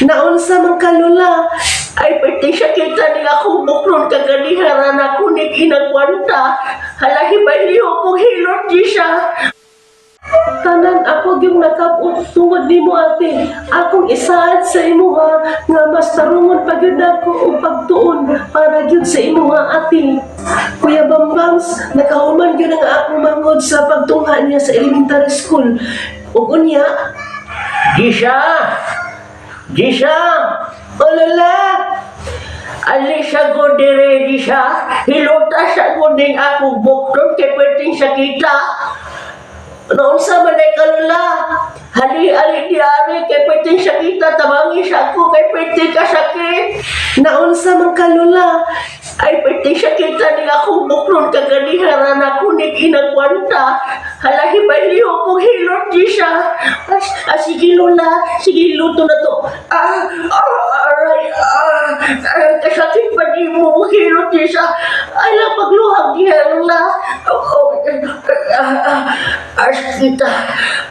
Naunsa man kalula, ay pwede siya kita ni akong buklon kaganiharan ako ni inagwanta. Halahibay kong hilot di siya. Tanan ako yung nakaputungod ni mo ate. Akong isaad sa imuha nga mas tarungon pag yun ako o pagtuon para yun sa imuha ate. Kuya Bambangs, nakahuman yun ang akong mangod sa pagtungha niya sa elementary school. Ug unya, Gisha! Gisha! o lala, Ali siya ko dire, Gisha. Hilota siya ko din ako buklon kay pwedeng siya kita. naunsa man ay kalula. Ali di ari kay pwedeng siya kita. Tabangi siya ko kay pwedeng ka sakit. Naunsa man kalula. Ay pwedeng siya kita ni akong buklon kaganiharan ako ni inagwanta. Halahibay kong hilot di siya. Sige lola, sige luto na to. Aray, kasakit pa di mo hilot di siya. Ay lang pagluhag di lola. Kita,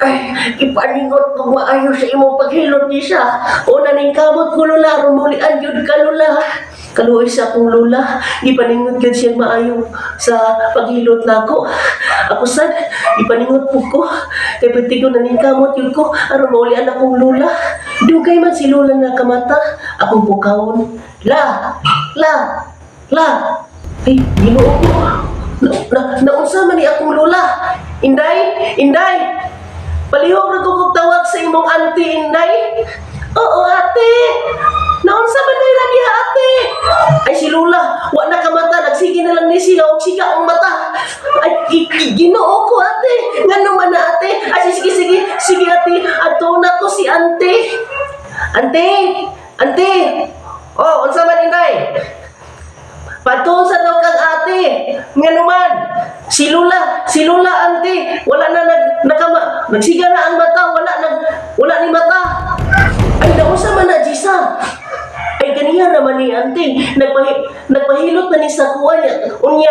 ay, ipaningot kung maayo sa imo paghilot di siya. Una ning kamot ko lula, rumulian yun ka lula. Kaluoy sa akong lula, ipaningot yun siyang maayo sa paghilot na ako. Ako sad, ipaningot po ko. Kay pwede ko na ning kamot yun ko, aron maulian akong lula. Dugay man si lula na kamata, akong bukawon. La! Ay, ginoo ko. Naunsa man ni akong lula. Inday! Palihog na ko kong tawag sa imong auntie, Inday. Oo, ate. Naunsa man na lagi ate. Ay, si Lula, wa na ka mata. Nagsige na lang ni sila o siga ang mata. Ay, ginoo ko, ate. Nga naman na, ate. Ay, sige, ate. Ato na ko si ante. Ante. Oh, unsa man, Inday? Patun sa daw kang ate. Nga naman. Si Lula, ante. Wala na nagsiga na ang mata. Wala ni mata. Ay, nausa man na, Jisa. Ay, ganiya naman ni ante. Nagpahilot na ni sa kuha niya. Unya,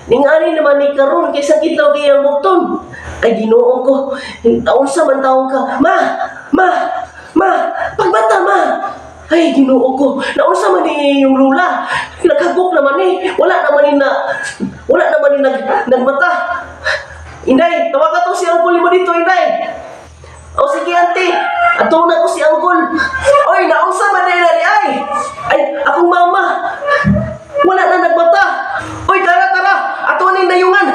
ningani naman ni karon kaysa kita kayang bukton. Ay, ginoo ko. Nausa man taong ka. Ma! Pagmata, ma! Ay, ginoo ko. Nausa man ni yung lula. Naghagok naman eh. Wala naman ni nagmata. Inday, tawagan to si Uncle mo dito, Inday. O sige, ante. Ato na ko si Uncle. Oy, nausa man na ay. Ay, akong mama. Wala na nagmata. Oy, tara. Ato ni nayungan.